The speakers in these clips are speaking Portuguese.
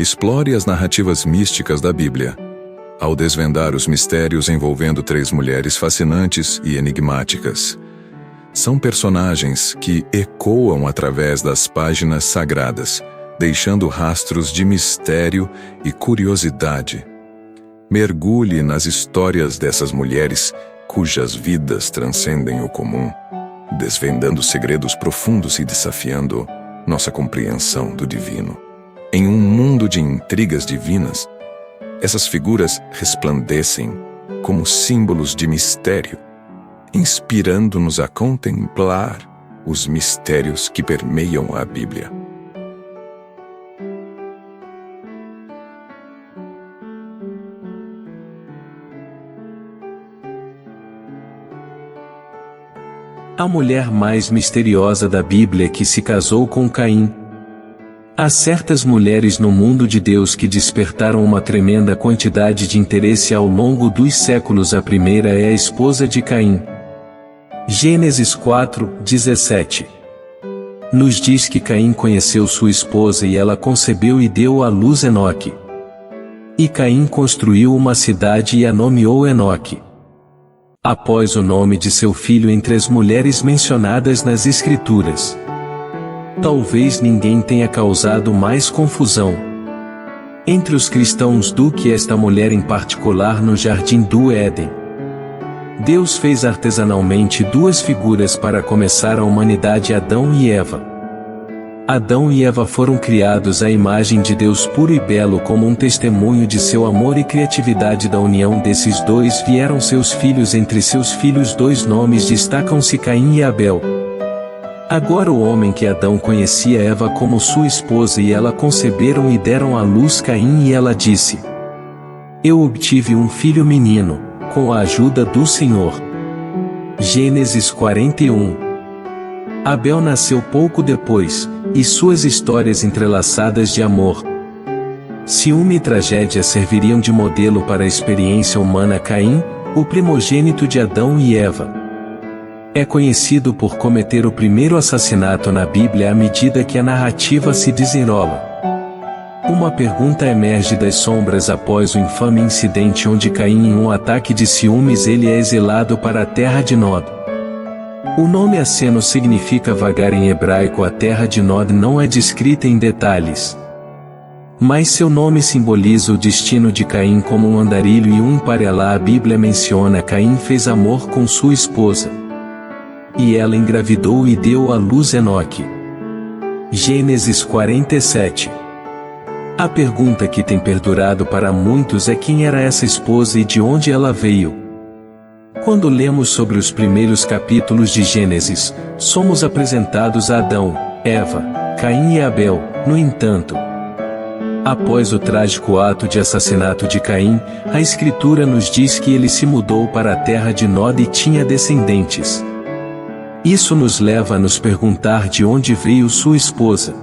Explore as narrativas místicas da Bíblia, ao desvendar os mistérios envolvendo 3 mulheres fascinantes e enigmáticas. São personagens que ecoam através das páginas sagradas, deixando rastros de mistério e curiosidade. Mergulhe nas histórias dessas mulheres cujas vidas transcendem o comum, desvendando segredos profundos e desafiando nossa compreensão do divino. Em um mundo de intrigas divinas, essas figuras resplandecem como símbolos de mistério, inspirando-nos a contemplar os mistérios que permeiam a Bíblia. A mulher mais misteriosa da Bíblia que se casou com Caim. Há certas mulheres no mundo de Deus que despertaram uma tremenda quantidade de interesse ao longo dos séculos. A primeira é a esposa de Caim. Gênesis 4:17 nos diz que Caim conheceu sua esposa e ela concebeu e deu à luz Enoque. E Caim construiu uma cidade e a nomeou Enoque, após o nome de seu filho entre as mulheres mencionadas nas Escrituras. Talvez ninguém tenha causado mais confusão entre os cristãos do que esta mulher em particular no jardim do Éden. Deus fez artesanalmente 2 figuras para começar a humanidade: Adão e Eva. Adão e Eva foram criados à imagem de Deus puro e belo. Como um testemunho de seu amor e criatividade, da união desses 2 vieram seus filhos. Entre seus filhos 2 nomes destacam-se: Caim e Abel. Agora o homem que Adão conhecia Eva como sua esposa, e ela conceberam e deram à luz Caim, e ela disse: Eu obtive um filho menino, com a ajuda do Senhor. Gênesis 41. Abel nasceu pouco depois, e suas histórias entrelaçadas de amor, ciúme e tragédia serviriam de modelo para a experiência humana. Caim, o primogênito de Adão e Eva, é conhecido por cometer o primeiro assassinato na Bíblia. À medida que a narrativa se desenrola, uma pergunta emerge das sombras. Após o infame incidente onde Caim, em um ataque de ciúmes, ele é exilado para a terra de Nod. O nome aceno significa vagar em hebraico. A terra de Nod não é descrita em detalhes, mas seu nome simboliza o destino de Caim como um andarilho e um parelá. A Bíblia menciona: Caim fez amor com sua esposa, e ela engravidou e deu à luz Enoque. Gênesis 47. A pergunta que tem perdurado para muitos é: quem era essa esposa e de onde ela veio? Quando lemos sobre os primeiros capítulos de Gênesis, somos apresentados a Adão, Eva, Caim e Abel. No entanto, após o trágico ato de assassinato de Caim, a Escritura nos diz que ele se mudou para a terra de Nod e tinha descendentes. Isso nos leva a nos perguntar de onde veio sua esposa.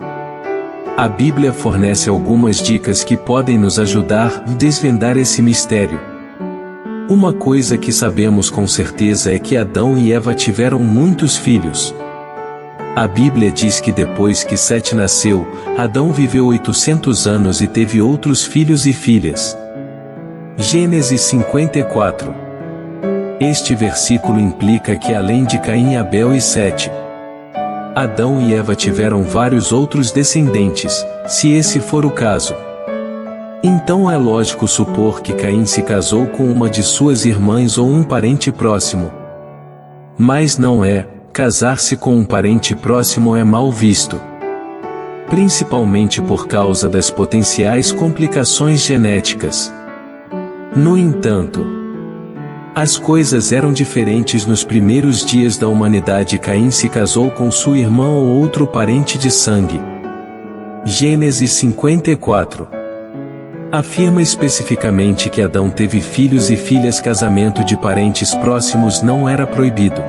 A Bíblia fornece algumas dicas que podem nos ajudar a desvendar esse mistério. Uma coisa que sabemos com certeza é que Adão e Eva tiveram muitos filhos. A Bíblia diz que depois que Sete nasceu, Adão viveu 800 anos e teve outros filhos e filhas. Gênesis 54. Este versículo implica que além de Caim, Abel e Sete, Adão e Eva tiveram vários outros descendentes. Se esse for o caso, então é lógico supor que Caim se casou com uma de suas irmãs ou um parente próximo. Mas não é. Casar-se com um parente próximo é mal visto, principalmente por causa das potenciais complicações genéticas. No entanto, as coisas eram diferentes nos primeiros dias da humanidade. Caim se casou com sua irmã ou outro parente de sangue. Gênesis 54. Afirma especificamente que Adão teve filhos e filhas. Casamento de parentes próximos não era proibido,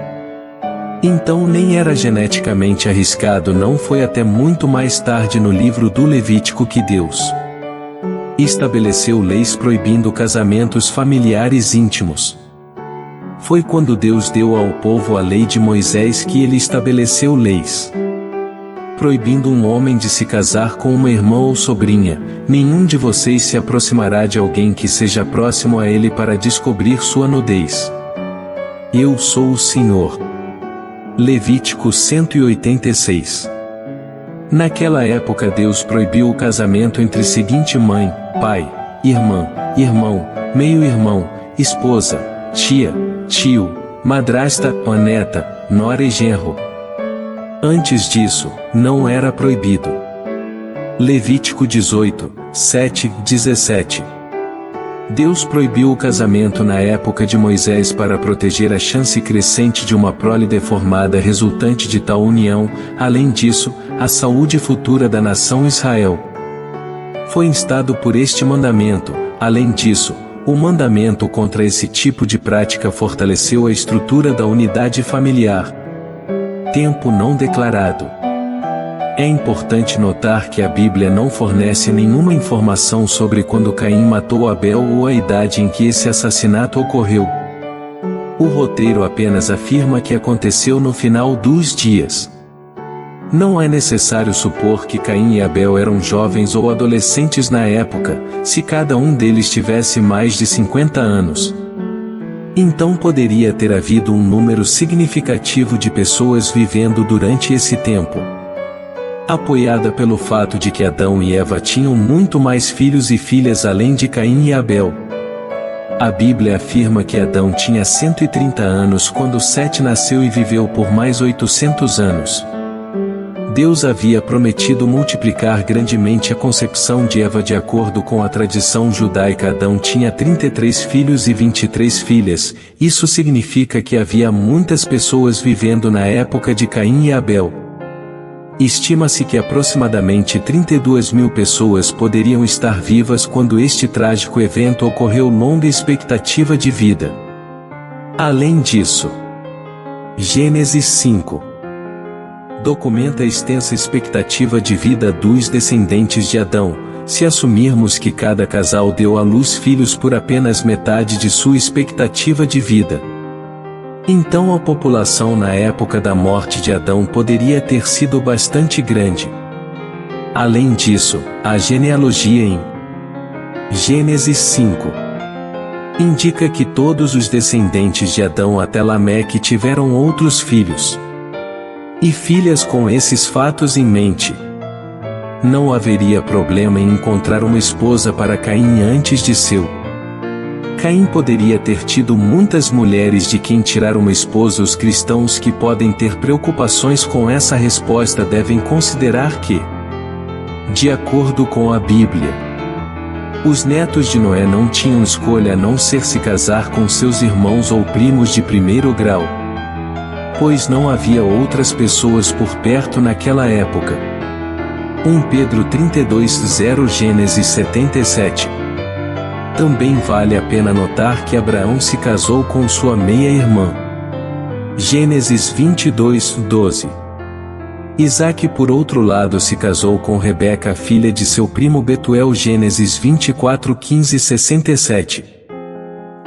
então nem era geneticamente arriscado. Não foi até muito mais tarde no livro do Levítico que Deus estabeleceu leis proibindo casamentos familiares íntimos. Foi quando Deus deu ao povo a lei de Moisés que ele estabeleceu leis proibindo um homem de se casar com uma irmã ou sobrinha, nenhum de vocês se aproximará de alguém que seja próximo a ele para descobrir sua nudez. Eu sou o Senhor. Levítico 186. Naquela época Deus proibiu o casamento entre seguinte mãe, pai, irmã, irmão, meio-irmão, esposa, tia, tio, madrasta, neta, nora e genro. Antes disso, não era proibido. Levítico 18, 7, 17. Deus proibiu o casamento na época de Moisés para proteger a chance crescente de uma prole deformada resultante de tal união, além disso, a saúde futura da nação Israel. Foi instado por este mandamento, além disso, o mandamento contra esse tipo de prática fortaleceu a estrutura da unidade familiar. Tempo não declarado. É importante notar que a Bíblia não fornece nenhuma informação sobre quando Caim matou Abel ou a idade em que esse assassinato ocorreu. O roteiro apenas afirma que aconteceu no final dos dias. Não é necessário supor que Caim e Abel eram jovens ou adolescentes na época, se cada um deles tivesse mais de 50 anos. Então poderia ter havido um número significativo de pessoas vivendo durante esse tempo. Apoiada pelo fato de que Adão e Eva tinham muito mais filhos e filhas além de Caim e Abel. A Bíblia afirma que Adão tinha 130 anos quando Sete nasceu e viveu por mais 800 anos. Deus havia prometido multiplicar grandemente a concepção de Eva de acordo com a tradição judaica. Adão tinha 33 filhos e 23 filhas, isso significa que havia muitas pessoas vivendo na época de Caim e Abel. Estima-se que aproximadamente 32.000 pessoas poderiam estar vivas quando este trágico evento ocorreu. Longa expectativa de vida. Além disso, Gênesis 5 documenta a extensa expectativa de vida dos descendentes de Adão, se assumirmos que cada casal deu à luz filhos por apenas metade de sua expectativa de vida. Então a população na época da morte de Adão poderia ter sido bastante grande. Além disso, a genealogia em Gênesis 5 indica que todos os descendentes de Adão até Lameque tiveram outros filhos e filhas. Com esses fatos em mente, não haveria problema em encontrar uma esposa para Caim antes de seu. Caim poderia ter tido muitas mulheres de quem tirar uma esposa. Os cristãos que podem ter preocupações com essa resposta devem considerar que, de acordo com a Bíblia, os netos de Noé não tinham escolha a não ser se casar com seus irmãos ou primos de primeiro grau, pois não havia outras pessoas por perto naquela época. 1 Pedro 32:0 Gênesis 77. Também vale a pena notar que Abraão se casou com sua meia-irmã. Gênesis 22:12. Isaac, por outro lado, se casou com Rebeca, filha de seu primo Betuel. Gênesis 24:15-67.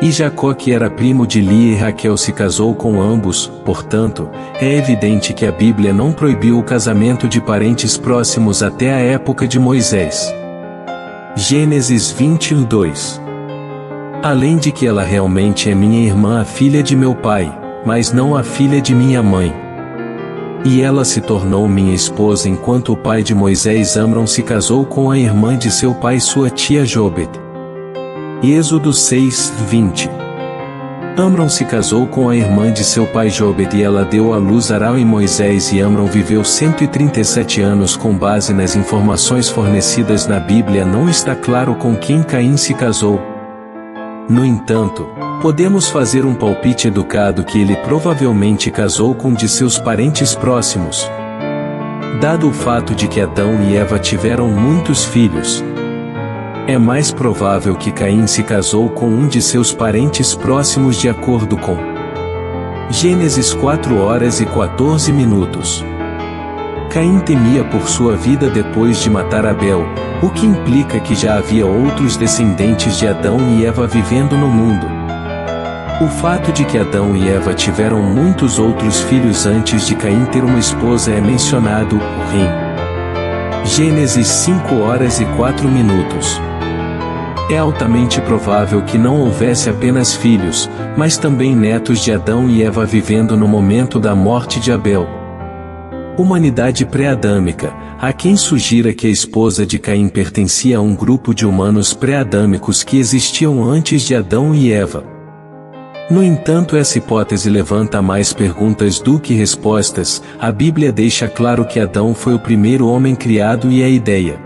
E Jacó, que era primo de Lia e Raquel, se casou com ambos. Portanto, é evidente que a Bíblia não proibiu o casamento de parentes próximos até a época de Moisés. Gênesis 22. Além de que ela realmente é minha irmã, a filha de meu pai, mas não a filha de minha mãe. E ela se tornou minha esposa enquanto o pai de Moisés, Amram, se casou com a irmã de seu pai, sua tia Jobed. Êxodo 6:20. Amram se casou com a irmã de seu pai Jobed e ela deu à luz Arão e Moisés, e Amram viveu 137 anos. Com base nas informações fornecidas na Bíblia, não está claro com quem Caim se casou. No entanto, podemos fazer um palpite educado que ele provavelmente casou com um de seus parentes próximos. Dado o fato de que Adão e Eva tiveram muitos filhos, é mais provável que Caim se casou com um de seus parentes próximos, de acordo com Gênesis 4:14. Caim temia por sua vida depois de matar Abel, o que implica que já havia outros descendentes de Adão e Eva vivendo no mundo. O fato de que Adão e Eva tiveram muitos outros filhos antes de Caim ter uma esposa é mencionado, Rim. Gênesis 5h04. É altamente provável que não houvesse apenas filhos, mas também netos de Adão e Eva vivendo no momento da morte de Abel. Humanidade pré-adâmica. Há quem sugira que a esposa de Caim pertencia a um grupo de humanos pré-adâmicos que existiam antes de Adão e Eva. No entanto, essa hipótese levanta mais perguntas do que respostas. A Bíblia deixa claro que Adão foi o primeiro homem criado e a ideia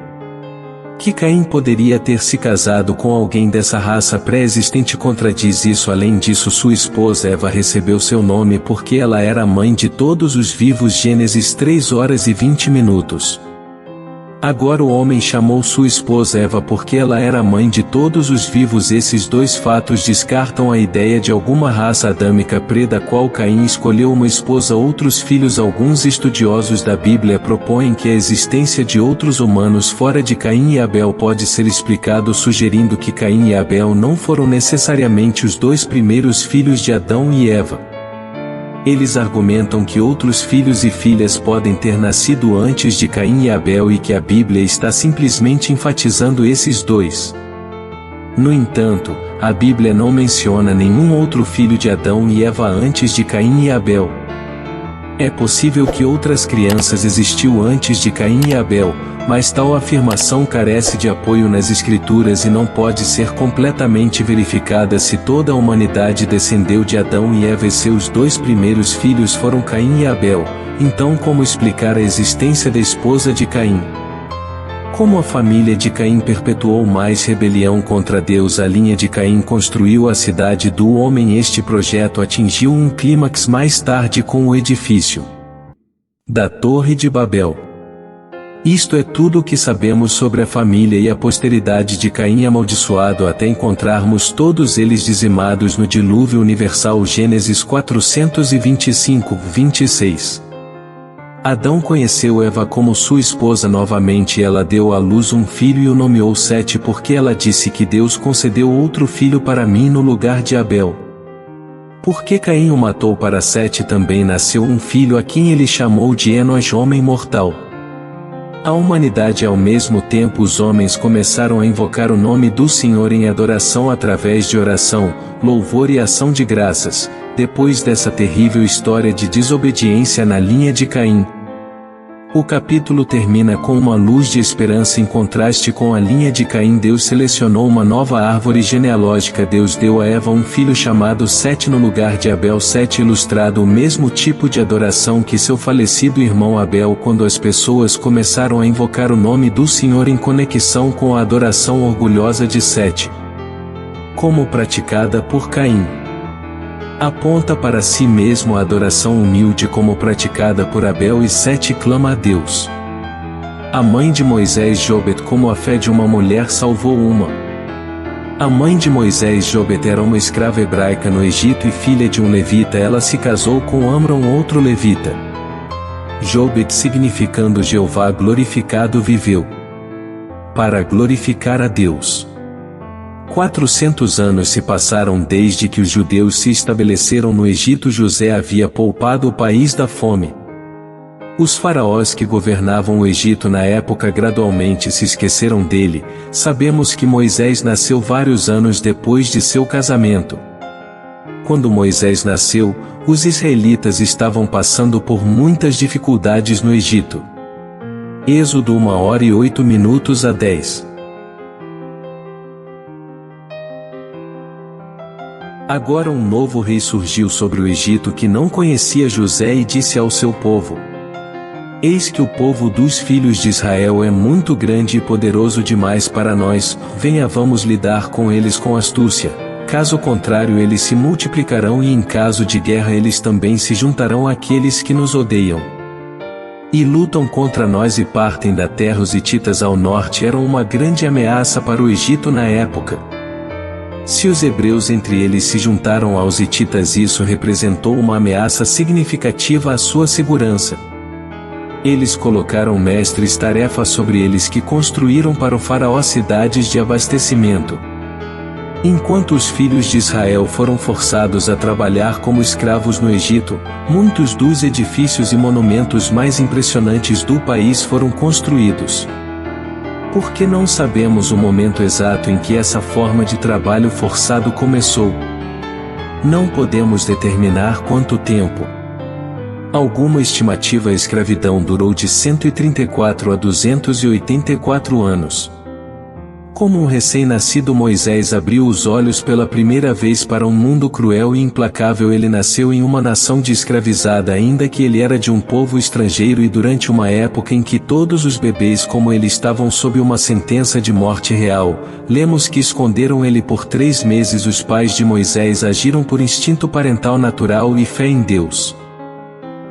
que Caim poderia ter se casado com alguém dessa raça pré-existente contradiz isso. Além disso, sua esposa Eva recebeu seu nome porque ela era a mãe de todos os vivos. Gênesis 3h20. Agora o homem chamou sua esposa Eva porque ela era a mãe de todos os vivos. Esses dois fatos descartam a ideia de alguma raça adâmica pré da qual Caim escolheu uma esposa. Outros filhos. Alguns estudiosos da Bíblia propõem que a existência de outros humanos fora de Caim e Abel pode ser explicado sugerindo que Caim e Abel não foram necessariamente os dois primeiros filhos de Adão e Eva. Eles argumentam que outros filhos e filhas podem ter nascido antes de Caim e Abel e que a Bíblia está simplesmente enfatizando esses dois. No entanto, a Bíblia não menciona nenhum outro filho de Adão e Eva antes de Caim e Abel. É possível que outras crianças existiu antes de Caim e Abel, mas tal afirmação carece de apoio nas Escrituras e não pode ser completamente verificada se toda a humanidade descendeu de Adão e Eva e seus dois primeiros filhos foram Caim e Abel. Então, como explicar a existência da esposa de Caim? Como a família de Caim perpetuou mais rebelião contra Deus? A linha de Caim construiu a cidade do homem. Este projeto atingiu um clímax mais tarde com o edifício da Torre de Babel. Isto é tudo o que sabemos sobre a família e a posteridade de Caim amaldiçoado até encontrarmos todos eles dizimados no dilúvio universal. Gênesis 425:26. Adão conheceu Eva como sua esposa novamente e ela deu à luz um filho e o nomeou Sete porque ela disse que Deus concedeu outro filho para mim no lugar de Abel. Porque Caim o matou para Sete também nasceu um filho a quem ele chamou de Enosh, homem mortal. A humanidade ao mesmo tempo os homens começaram a invocar o nome do Senhor em adoração através de oração, louvor e ação de graças, depois dessa terrível história de desobediência na linha de Caim. O capítulo termina com uma luz de esperança em contraste com a linha de Caim. Deus selecionou uma nova árvore genealógica. Deus deu a Eva um filho chamado Sete no lugar de Abel. Sete ilustrado o mesmo tipo de adoração que seu falecido irmão Abel. Quando as pessoas começaram a invocar o nome do Senhor em conexão com a adoração orgulhosa de Sete, como praticada por Caim, aponta para si mesmo a adoração humilde como praticada por Abel. E Sete clama a Deus. A mãe de Moisés, Jobet, como a fé de uma mulher salvou uma. A mãe de Moisés, Jobet, era uma escrava hebraica no Egito e filha de um levita. Ela se casou com Amram, outro levita. Jobet, significando Jeová glorificado, viveu para glorificar a Deus. 400 anos se passaram desde que os judeus se estabeleceram no Egito. José havia poupado o país da fome. Os faraós que governavam o Egito na época gradualmente se esqueceram dele. Sabemos que Moisés nasceu vários anos depois de seu casamento. Quando Moisés nasceu, os israelitas estavam passando por muitas dificuldades no Egito. Êxodo 1h08 a 10. Agora um novo rei surgiu sobre o Egito que não conhecia José e disse ao seu povo: Eis que o povo dos filhos de Israel é muito grande e poderoso demais para nós, venha vamos lidar com eles com astúcia, caso contrário eles se multiplicarão e em caso de guerra eles também se juntarão àqueles que nos odeiam e lutam contra nós e partem da terra. Os hititas ao norte eram uma grande ameaça para o Egito na época. Se os hebreus entre eles se juntaram aos hititas, isso representou uma ameaça significativa à sua segurança. Eles colocaram mestres-tarefa sobre eles que construíram para o faraó cidades de abastecimento. Enquanto os filhos de Israel foram forçados a trabalhar como escravos no Egito, muitos dos edifícios e monumentos mais impressionantes do país foram construídos. Por que não sabemos o momento exato em que essa forma de trabalho forçado começou? Não podemos determinar quanto tempo. Alguma estimativa a escravidão durou de 134 a 284 anos. Como um recém-nascido Moisés abriu os olhos pela primeira vez para um mundo cruel e implacável, ele nasceu em uma nação de escravizada, ainda que ele era de um povo estrangeiro e durante uma época em que todos os bebês como ele estavam sob uma sentença de morte real. Lemos que esconderam ele por 3 meses. Os pais de Moisés agiram por instinto parental natural e fé em Deus.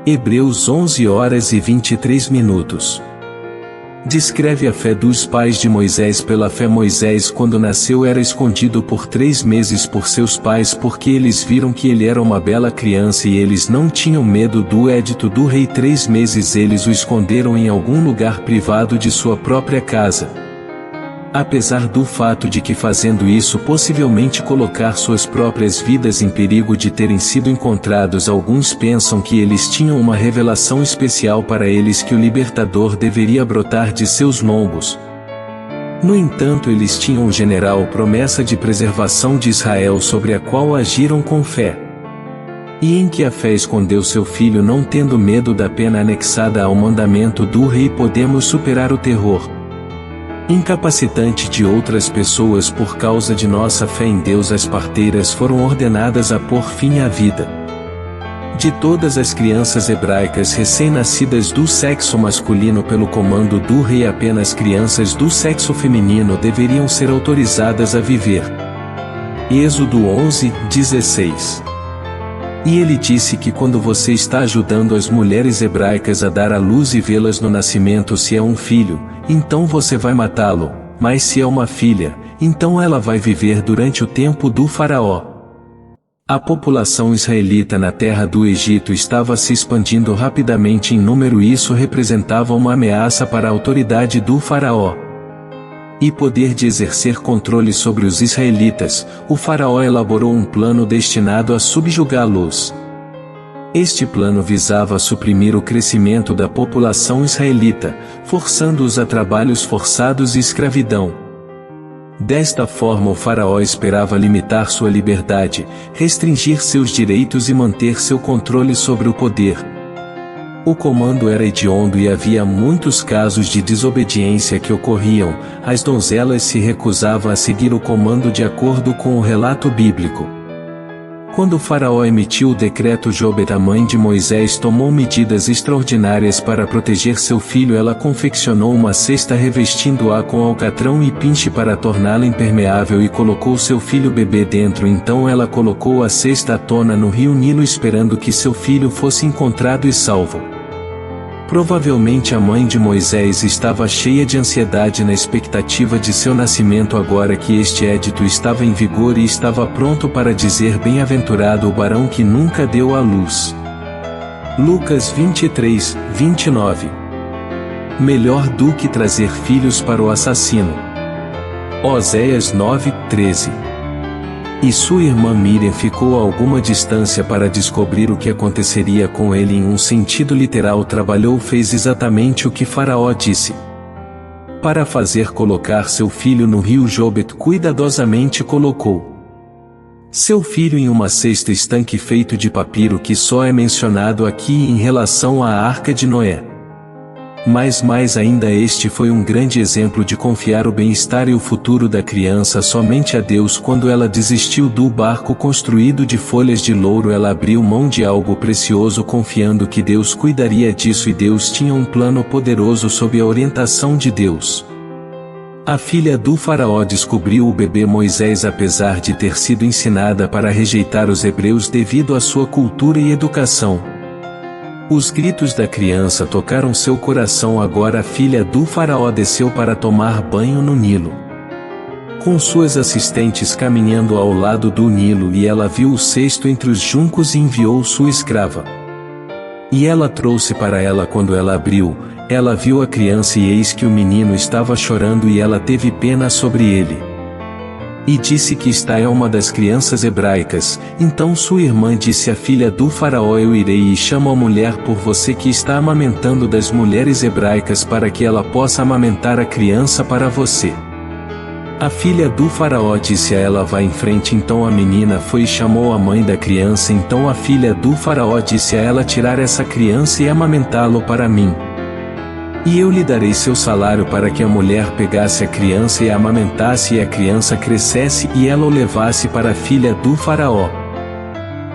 Hebreus 11h23. Descreve a fé dos pais de Moisés. Pela fé Moisés, quando nasceu, era escondido por 3 meses por seus pais, porque eles viram que ele era uma bela criança e eles não tinham medo do edito do rei. 3 meses eles o esconderam em algum lugar privado de sua própria casa. Apesar do fato de que fazendo isso possivelmente colocar suas próprias vidas em perigo de terem sido encontrados, alguns pensam que eles tinham uma revelação especial para eles que o libertador deveria brotar de seus lombos. No entanto, eles tinham o general promessa de preservação de Israel sobre a qual agiram com fé. E em que a fé escondeu seu filho, não tendo medo da pena anexada ao mandamento do rei, podemos superar o terror incapacitante de outras pessoas por causa de nossa fé em Deus. As parteiras foram ordenadas a pôr fim à vida de todas as crianças hebraicas recém-nascidas do sexo masculino pelo comando do rei. Apenas crianças do sexo feminino deveriam ser autorizadas a viver. Êxodo 11:16. E ele disse que quando você está ajudando as mulheres hebraicas a dar à luz e vê-las no nascimento, se é um filho, então você vai matá-lo, mas se é uma filha, então ela vai viver durante o tempo do faraó. A população israelita na terra do Egito estava se expandindo rapidamente em número, e isso representava uma ameaça para a autoridade do faraó e poder de exercer controle sobre os israelitas. O faraó elaborou um plano destinado a subjugá-los. Este plano visava suprimir o crescimento da população israelita, forçando-os a trabalhos forçados e escravidão. Desta forma, o faraó esperava limitar sua liberdade, restringir seus direitos e manter seu controle sobre o poder. O comando era hediondo e havia muitos casos de desobediência que ocorriam. As donzelas se recusavam a seguir o comando de acordo com o relato bíblico. Quando o faraó emitiu o decreto, Jobed, a mãe de Moisés, tomou medidas extraordinárias para proteger seu filho. Ela confeccionou uma cesta revestindo-a com alcatrão e pinche para torná-la impermeável e colocou seu filho bebê dentro. Então ela colocou a cesta à tona no rio Nilo, esperando que seu filho fosse encontrado e salvo. Provavelmente a mãe de Moisés estava cheia de ansiedade na expectativa de seu nascimento, agora que este edito estava em vigor, e estava pronto para dizer: bem-aventurado o varão que nunca deu à luz. Lucas 23:29. Melhor do que trazer filhos para o assassino. Oséias 9:13. E sua irmã Miriam ficou a alguma distância para descobrir o que aconteceria com ele. Em um sentido literal, fez exatamente o que Faraó disse. Para fazer colocar seu filho no rio, Jobed cuidadosamente colocou seu filho em uma cesta estanque feito de papiro, que só é mencionado aqui em relação à Arca de Noé. Mas mais ainda, este foi um grande exemplo de confiar o bem-estar e o futuro da criança somente a Deus. Quando ela desistiu do barco construído de folhas de louro, ela abriu mão de algo precioso, confiando que Deus cuidaria disso, e Deus tinha um plano poderoso sob a orientação de Deus. A filha do faraó descobriu o bebê Moisés, apesar de ter sido ensinada para rejeitar os hebreus devido à sua cultura e educação. Os gritos da criança tocaram seu coração. Agora a filha do faraó desceu para tomar banho no Nilo, com suas assistentes caminhando ao lado do Nilo, e ela viu o cesto entre os juncos e enviou sua escrava. E ela trouxe para ela. Quando ela abriu, ela viu a criança, e eis que o menino estava chorando, e ela teve pena sobre ele. e disse que esta é uma das crianças hebraicas. Então sua irmã disse à filha do faraó: eu irei e chamo a mulher por você que está amamentando das mulheres hebraicas para que ela possa amamentar a criança para você. A filha do faraó disse a ela: vá em frente. Então a menina foi e chamou a mãe da criança. Então a filha do faraó disse a ela: tirar essa criança e amamentá-lo para mim. E eu lhe darei seu salário para que a mulher pegasse a criança e a amamentasse e a criança crescesse e ela o levasse para a filha do faraó.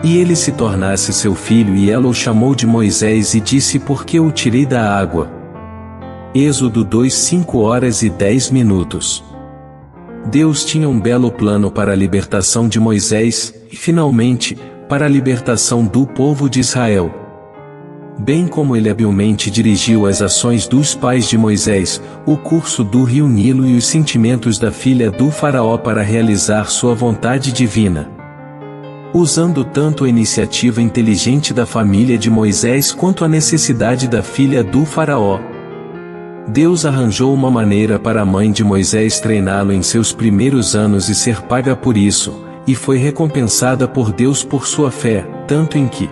E ele se tornasse seu filho e ela o chamou de Moisés e disse: porque eu o tirei da água. Êxodo 2, 5h10. Deus tinha um belo plano para a libertação de Moisés, e finalmente, para a libertação do povo de Israel. Bem como ele habilmente dirigiu as ações dos pais de Moisés, o curso do rio Nilo e os sentimentos da filha do faraó para realizar sua vontade divina. Usando tanto a iniciativa inteligente da família de Moisés quanto a necessidade da filha do faraó, Deus arranjou uma maneira para a mãe de Moisés treiná-lo em seus primeiros anos e ser paga por isso, e foi recompensada por Deus por sua fé, tanto em que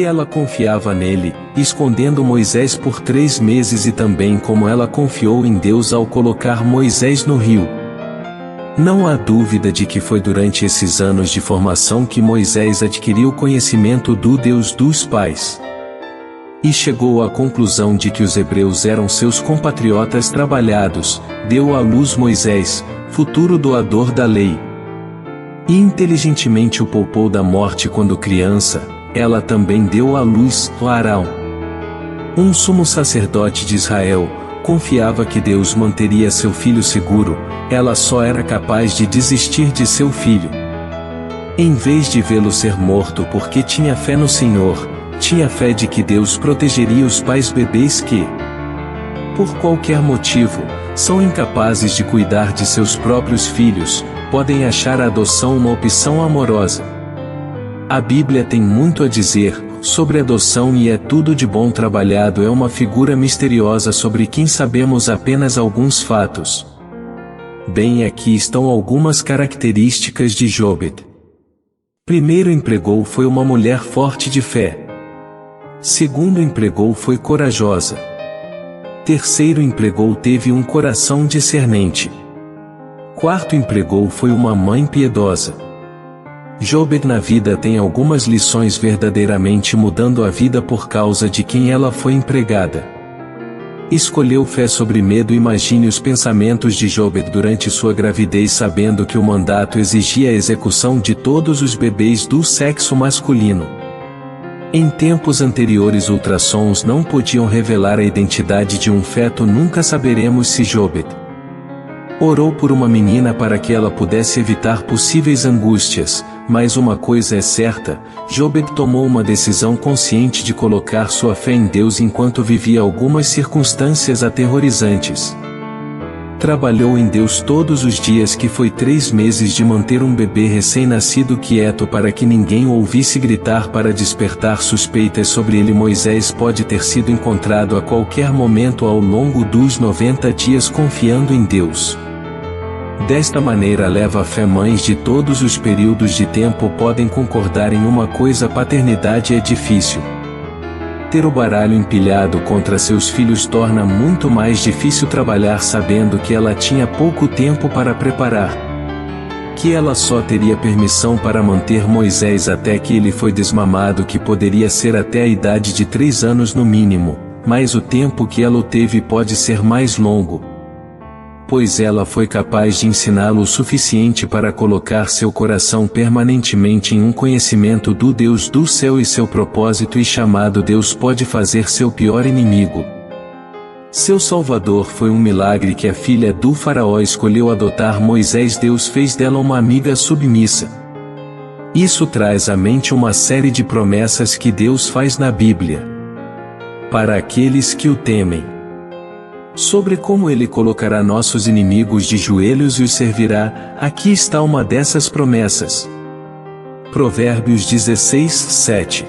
ela confiava nele, escondendo Moisés por 3 meses, e também como ela confiou em Deus ao colocar Moisés no rio. Não há dúvida de que foi durante esses anos de formação que Moisés adquiriu conhecimento do Deus dos pais. E chegou à conclusão de que os hebreus eram seus compatriotas trabalhados, deu à luz Moisés, futuro doador da lei. E inteligentemente o poupou da morte quando criança. Ela também deu à luz Arão. Um sumo sacerdote de Israel, confiava que Deus manteria seu filho seguro, ela só era capaz de desistir de seu filho. Em vez de vê-lo ser morto porque tinha fé no Senhor, tinha fé de que Deus protegeria os pais bebês que, por qualquer motivo, são incapazes de cuidar de seus próprios filhos, podem achar a adoção uma opção amorosa. A Bíblia tem muito a dizer sobre adoção e é tudo de bom trabalhado. É uma figura misteriosa sobre quem sabemos apenas alguns fatos. Bem, aqui estão algumas características de Jobed. Primeiro empregou foi uma mulher forte de fé. Segundo empregou foi corajosa. Terceiro empregou teve um coração discernente. Quarto empregou foi uma mãe piedosa. Jobed na vida tem algumas lições verdadeiramente mudando a vida por causa de quem ela foi empregada. Escolheu fé sobre medo. Imagine os pensamentos de Jobed durante sua gravidez, sabendo que o mandato exigia a execução de todos os bebês do sexo masculino. Em tempos anteriores, ultrassons não podiam revelar a identidade de um feto. Nunca saberemos se Jobed orou por uma menina para que ela pudesse evitar possíveis angústias, mas uma coisa é certa: Jobed tomou uma decisão consciente de colocar sua fé em Deus enquanto vivia algumas circunstâncias aterrorizantes. Trabalhou em Deus todos os dias, que foi 3 meses, de manter um bebê recém-nascido quieto para que ninguém o ouvisse gritar para despertar suspeitas sobre ele. Moisés pode ter sido encontrado a qualquer momento ao longo dos 90 dias confiando em Deus. Desta maneira leva a fé. Mães de todos os períodos de tempo podem concordar em uma coisa: a paternidade é difícil. Ter o baralho empilhado contra seus filhos torna muito mais difícil trabalhar sabendo que ela tinha pouco tempo para preparar. Que ela só teria permissão para manter Moisés até que ele foi desmamado, que poderia ser até a idade de 3 anos no mínimo, mas o tempo que ela o teve pode ser mais longo, pois ela foi capaz de ensiná-lo o suficiente para colocar seu coração permanentemente em um conhecimento do Deus do céu e seu propósito. E chamado Deus pode fazer seu pior inimigo seu salvador. Foi um milagre que a filha do faraó escolheu adotar Moisés. Deus fez dela uma amiga submissa. Isso traz à mente uma série de promessas que Deus faz na Bíblia para aqueles que o temem, sobre como ele colocará nossos inimigos de joelhos e os servirá. Aqui está uma dessas promessas. Provérbios 16, 7.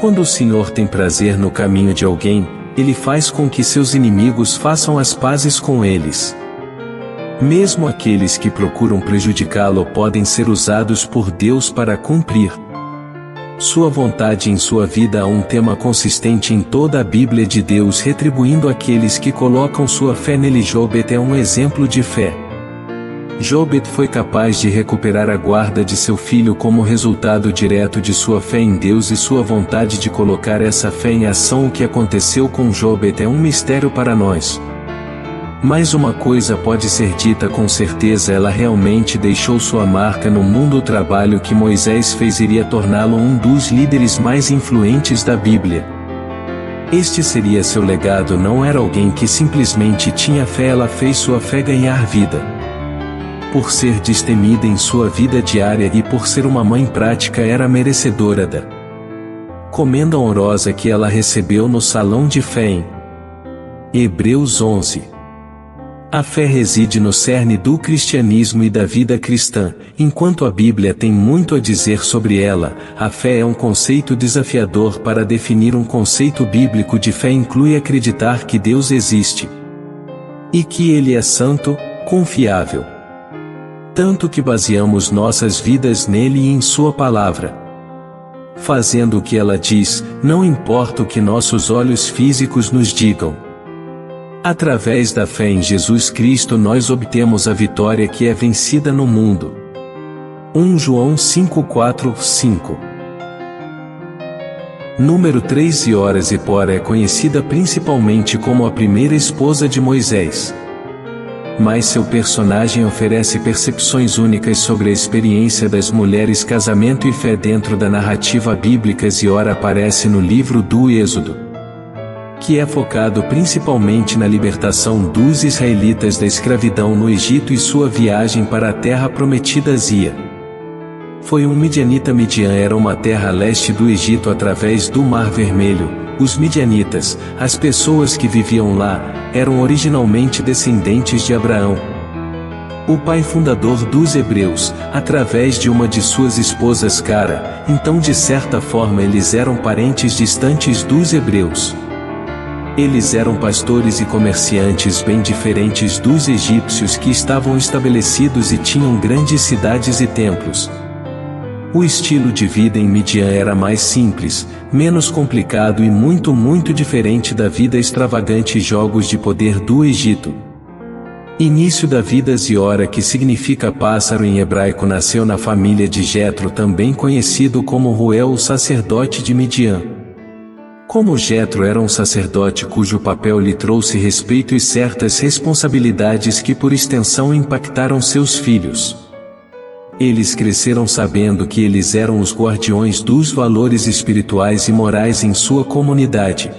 Quando o Senhor tem prazer no caminho de alguém, ele faz com que seus inimigos façam as pazes com eles. Mesmo aqueles que procuram prejudicá-lo podem ser usados por Deus para cumprir sua vontade em sua vida. Há um tema consistente em toda a Bíblia de Deus retribuindo aqueles que colocam sua fé nele. Jobed é um exemplo de fé. Jobed foi capaz de recuperar a guarda de seu filho como resultado direto de sua fé em Deus e sua vontade de colocar essa fé em ação. O que aconteceu com Jobed é um mistério para nós. Mas uma coisa pode ser dita com certeza: ela realmente deixou sua marca no mundo. O trabalho que Moisés fez iria torná-lo um dos líderes mais influentes da Bíblia. Este seria seu legado. Não era alguém que simplesmente tinha fé, ela fez sua fé ganhar vida. Por ser destemida em sua vida diária e por ser uma mãe prática, era merecedora da comenda honrosa que ela recebeu no salão de fé em Hebreus 11. A fé reside no cerne do cristianismo e da vida cristã. Enquanto a Bíblia tem muito a dizer sobre ela, a fé é um conceito desafiador. Para definir um conceito bíblico de fé inclui acreditar que Deus existe e que Ele é santo, confiável, tanto que baseamos nossas vidas nele e em sua palavra, fazendo o que ela diz, não importa o que nossos olhos físicos nos digam. Através da fé em Jesus Cristo nós obtemos a vitória que é vencida no mundo. 1 João 5:4-5. Número 3. Zipora é conhecida principalmente como a primeira esposa de Moisés. Mas seu personagem oferece percepções únicas sobre a experiência das mulheres, casamento e fé dentro da narrativa bíblica. Zipora aparece no livro do Êxodo, que é focado principalmente na libertação dos israelitas da escravidão no Egito e sua viagem para a terra prometida. Zia foi um midianita. Midian era uma terra a leste do Egito através do Mar Vermelho. Os midianitas, as pessoas que viviam lá, eram originalmente descendentes de Abraão, o pai fundador dos hebreus, através de uma de suas esposas Cara. Então, de certa forma, eles eram parentes distantes dos hebreus. Eles eram pastores e comerciantes bem diferentes dos egípcios, que estavam estabelecidos e tinham grandes cidades e templos. O estilo de vida em Midian era mais simples, menos complicado e muito diferente da vida extravagante e jogos de poder do Egito. Início da vida. Zipora, que significa pássaro em hebraico, nasceu na família de Jetro, também conhecido como Ruel, o sacerdote de Midian. Como Jetro era um sacerdote cujo papel lhe trouxe respeito e certas responsabilidades que por extensão impactaram seus filhos. Eles cresceram sabendo que eles eram os guardiões dos valores espirituais e morais em sua comunidade.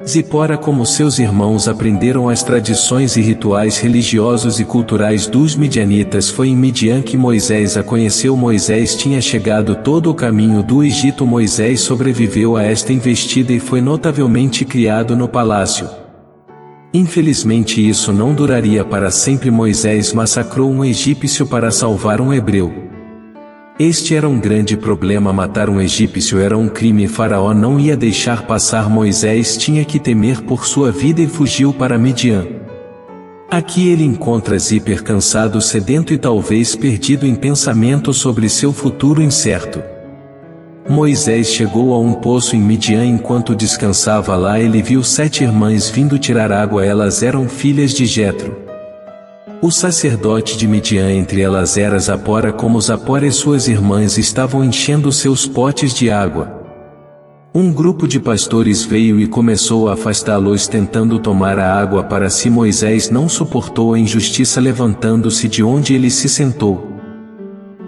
Zipora, como seus irmãos, aprenderam as tradições e rituais religiosos e culturais dos midianitas. Foi em Midian que Moisés a conheceu. Moisés tinha chegado todo o caminho do Egito. Moisés sobreviveu a esta investida e foi notavelmente criado no palácio. Infelizmente isso não duraria para sempre. Moisés massacrou um egípcio para salvar um hebreu. Este era um grande problema. Matar um egípcio era um crime. Faraó não ia deixar passar. Moisés tinha que temer por sua vida e fugiu para Midian. Aqui ele encontra Zíper cansado, sedento e talvez perdido em pensamento sobre seu futuro incerto. Moisés chegou a um poço em Midian. Enquanto descansava lá, ele viu 7 irmãs vindo tirar água. Elas eram filhas de Jetro, o sacerdote de Midian. Entre elas era Zipora. Como Zipora e suas irmãs estavam enchendo seus potes de água, um grupo de pastores veio e começou a afastá-los, tentando tomar a água para si. Moisés não suportou a injustiça. Levantando-se de onde ele se sentou,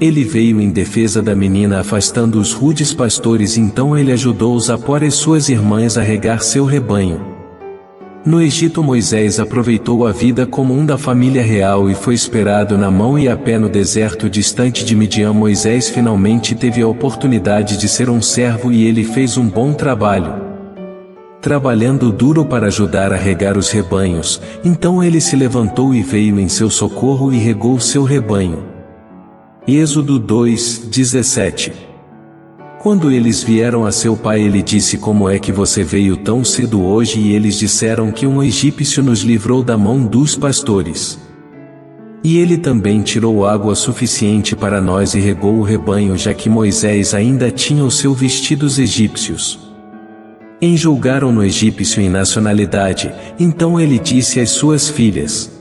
ele veio em defesa da menina, afastando os rudes pastores. Então ele ajudou Zipora e suas irmãs a regar seu rebanho. No Egito, Moisés aproveitou a vida comum da família real e foi esperado na mão e a pé no deserto distante de Midian. Moisés finalmente teve a oportunidade de ser um servo e ele fez um bom trabalho, trabalhando duro para ajudar a regar os rebanhos. Então ele se levantou e veio em seu socorro e regou seu rebanho. Êxodo 2:17. Quando eles vieram a seu pai, ele disse: como é que você veio tão cedo hoje? E eles disseram que um egípcio nos livrou da mão dos pastores. E ele também tirou água suficiente para nós e regou o rebanho, já que Moisés ainda tinha os seus vestidos egípcios. Enjulgaram-no egípcio em nacionalidade, então ele disse às suas filhas: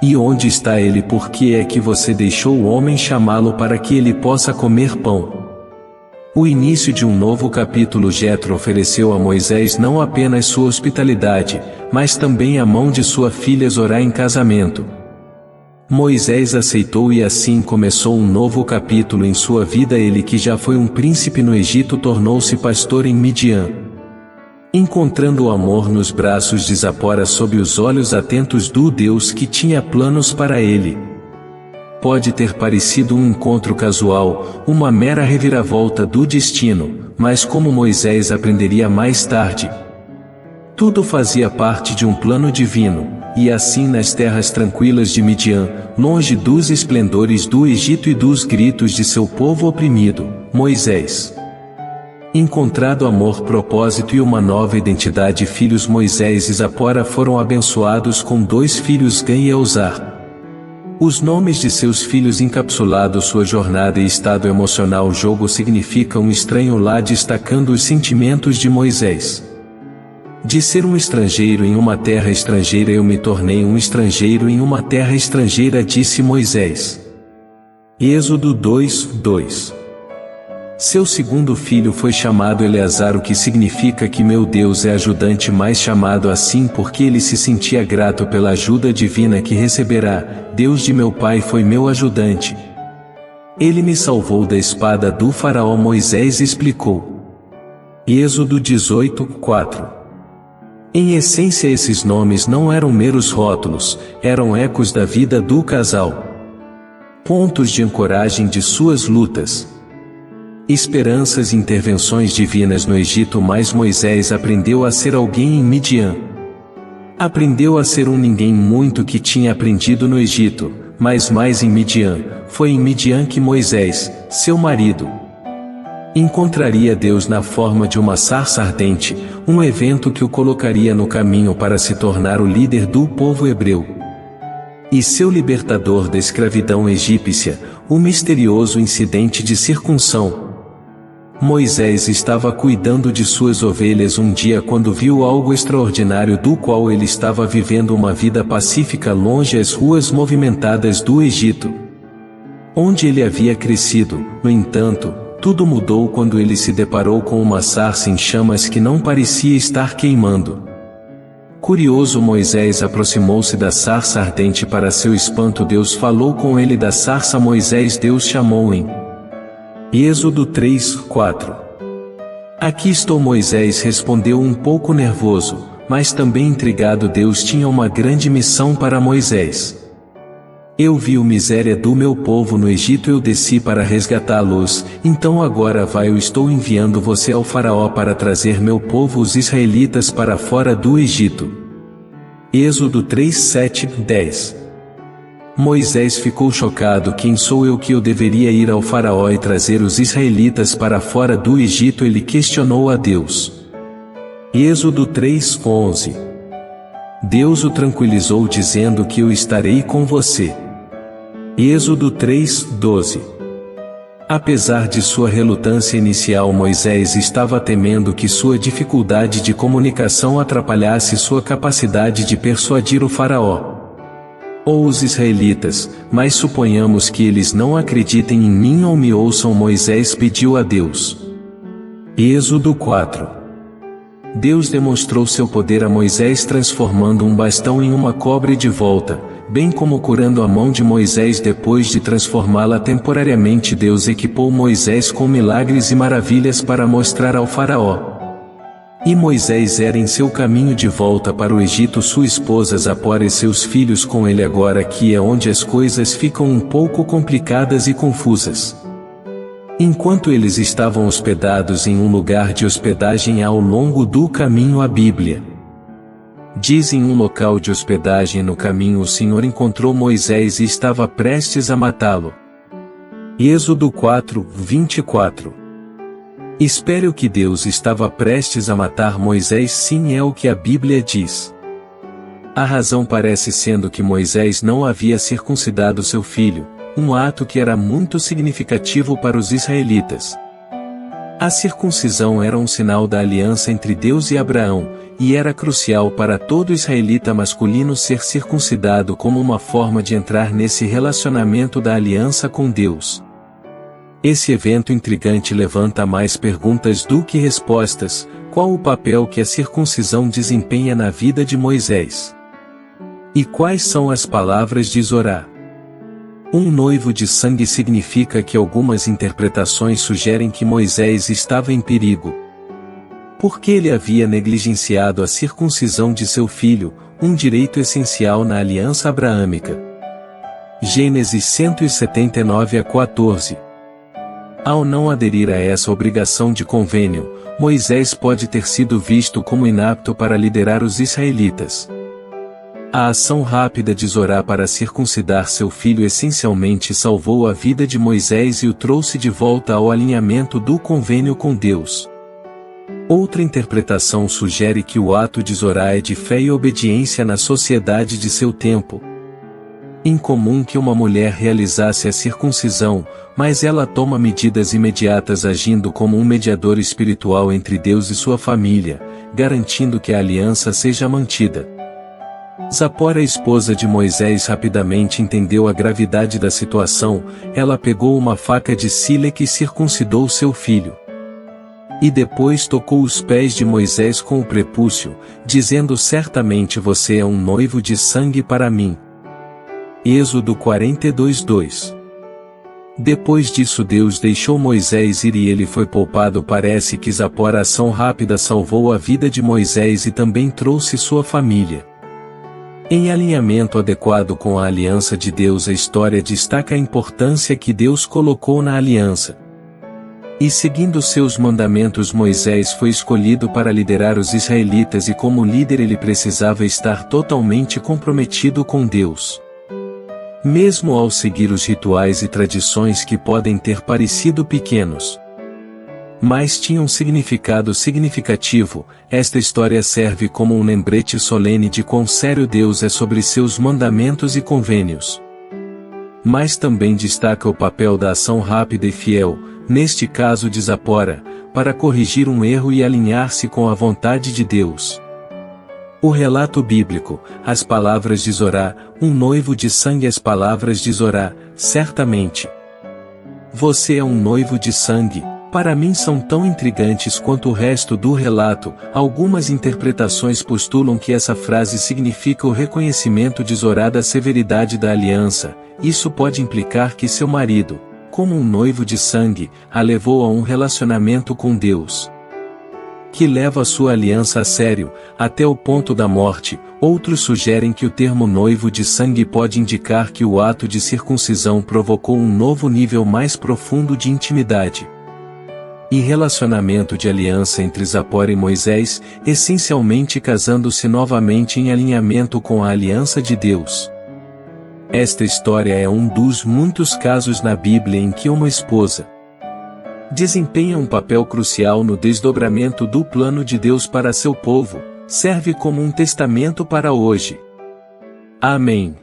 E onde está ele? Por que é que você deixou o homem chamá-lo para que ele possa comer pão? O início de um novo capítulo. Jetro ofereceu a Moisés não apenas sua hospitalidade, mas também a mão de sua filha Zorá em casamento. Moisés aceitou e assim começou um novo capítulo em sua vida. Ele, que já foi um príncipe no Egito, tornou-se pastor em Midian. Encontrando o amor nos braços de Zipora sob os olhos atentos do Deus que tinha planos para ele. Pode ter parecido um encontro casual, uma mera reviravolta do destino, mas como Moisés aprenderia mais tarde, tudo fazia parte de um plano divino, e assim nas terras tranquilas de Midian, longe dos esplendores do Egito e dos gritos de seu povo oprimido, Moisés encontrado amor, propósito e uma nova identidade. Filhos Moisés e Zipora foram abençoados com 2 filhos, Gam e Elzar. Os nomes de seus filhos encapsulados sua jornada e estado emocional. Jogo significa um estranho lá, destacando os sentimentos de Moisés. De ser um estrangeiro em uma terra estrangeira, eu me tornei um estrangeiro em uma terra estrangeira, disse Moisés. Êxodo 2:2. Seu segundo filho foi chamado Eleazar, o que significa que meu Deus é ajudante, mais chamado assim porque ele se sentia grato pela ajuda divina que receberá. Deus de meu pai foi meu ajudante. Ele me salvou da espada do faraó, Moisés explicou. Êxodo 18:4. Em essência, esses nomes não eram meros rótulos, eram ecos da vida do casal. Pontos de ancoragem de suas lutas, esperanças e intervenções divinas no Egito. Mas Moisés aprendeu a ser alguém em Midian. Aprendeu a ser um ninguém, muito que tinha aprendido no Egito, mas mais em Midian. Foi em Midian que Moisés, seu marido, encontraria Deus na forma de uma sarça ardente, um evento que o colocaria no caminho para se tornar o líder do povo hebreu e seu libertador da escravidão egípcia, o misterioso incidente de circunção. Moisés estava cuidando de suas ovelhas um dia quando viu algo extraordinário, do qual ele estava vivendo uma vida pacífica longe das ruas movimentadas do Egito, onde ele havia crescido. No entanto, tudo mudou quando ele se deparou com uma sarça em chamas que não parecia estar queimando. Curioso, Moisés aproximou-se da sarça ardente. Para seu espanto, Deus falou com ele da sarça. Deus chamou em Êxodo 3:4. Aqui estou, Moisés respondeu, um pouco nervoso, mas também intrigado. Deus tinha uma grande missão para Moisés. Eu vi a miséria do meu povo no Egito, eu desci para resgatá-los, então agora vai, eu estou enviando você ao faraó para trazer meu povo, os israelitas, para fora do Egito. Êxodo 3:7-10. Moisés ficou chocado. Quem sou eu que eu deveria ir ao faraó e trazer os israelitas para fora do Egito? Ele questionou a Deus. Êxodo 3:11. Deus o tranquilizou dizendo que eu estarei com você. Êxodo 3:12. Apesar de sua relutância inicial, Moisés estava temendo que sua dificuldade de comunicação atrapalhasse sua capacidade de persuadir o faraó ou os israelitas, mas suponhamos que eles não acreditem em mim ou me ouçam. Moisés pediu a Deus. Êxodo 4. Deus demonstrou seu poder a Moisés transformando um bastão em uma cobra de volta, bem como curando a mão de Moisés depois de transformá-la temporariamente. Deus equipou Moisés com milagres e maravilhas para mostrar ao faraó. E Moisés era em seu caminho de volta para o Egito. Sua esposa Zipora e seus filhos com ele. Agora aqui é onde as coisas ficam um pouco complicadas e confusas. Enquanto eles estavam hospedados em um lugar de hospedagem ao longo do caminho, a Bíblia diz: em um local de hospedagem no caminho o Senhor encontrou Moisés e estava prestes a matá-lo. Êxodo 4:24. Espere, o que Deus estava prestes a matar Moisés? Sim, é o que a Bíblia diz. A razão parece sendo que Moisés não havia circuncidado seu filho, um ato que era muito significativo para os israelitas. A circuncisão era um sinal da aliança entre Deus e Abraão, e era crucial para todo israelita masculino ser circuncidado como uma forma de entrar nesse relacionamento da aliança com Deus. Esse evento intrigante levanta mais perguntas do que respostas. Qual o papel que a circuncisão desempenha na vida de Moisés? E quais são as palavras de Zorá? Um noivo de sangue significa que algumas interpretações sugerem que Moisés estava em perigo, porque ele havia negligenciado a circuncisão de seu filho, um direito essencial na aliança abraâmica. Gênesis 179:14. Ao não aderir a essa obrigação de convênio, Moisés pode ter sido visto como inapto para liderar os israelitas. A ação rápida de Zorá para circuncidar seu filho essencialmente salvou a vida de Moisés e o trouxe de volta ao alinhamento do convênio com Deus. Outra interpretação sugere que o ato de Zorá é de fé e obediência na sociedade de seu tempo. Incomum que uma mulher realizasse a circuncisão, mas ela toma medidas imediatas agindo como um mediador espiritual entre Deus e sua família, garantindo que a aliança seja mantida. Zipora, a esposa de Moisés, rapidamente entendeu a gravidade da situação. Ela pegou uma faca de sílex e circuncidou seu filho. E depois tocou os pés de Moisés com o prepúcio, dizendo: certamente você é um noivo de sangue para mim. Êxodo 42:2. Depois disso Deus deixou Moisés ir e ele foi poupado. Parece que Zipora, a ação rápida, salvou a vida de Moisés e também trouxe sua família. Em alinhamento adequado com a aliança de Deus, a história destaca a importância que Deus colocou na aliança. E seguindo seus mandamentos, Moisés foi escolhido para liderar os israelitas, e como líder ele precisava estar totalmente comprometido com Deus. Mesmo ao seguir os rituais e tradições que podem ter parecido pequenos, mas tinham significado significativo, esta história serve como um lembrete solene de quão sério Deus é sobre seus mandamentos e convênios. Mas também destaca o papel da ação rápida e fiel, neste caso de Zipora, para corrigir um erro e alinhar-se com a vontade de Deus. O relato bíblico, as palavras de Zorá, um noivo de sangue. As palavras de Zorá: certamente você é um noivo de sangue, para mim são tão intrigantes quanto o resto do relato. Algumas interpretações postulam que essa frase significa o reconhecimento de Zorá da severidade da aliança. Isso pode implicar que seu marido, como um noivo de sangue, a levou a um relacionamento com Deus, que leva a sua aliança a sério, até o ponto da morte. Outros sugerem que o termo noivo de sangue pode indicar que o ato de circuncisão provocou um novo nível mais profundo de intimidade e relacionamento de aliança entre Zipora e Moisés, essencialmente casando-se novamente em alinhamento com a aliança de Deus. Esta história é um dos muitos casos na Bíblia em que uma esposa desempenha um papel crucial no desdobramento do plano de Deus para seu povo, serve como um testamento para hoje. Amém.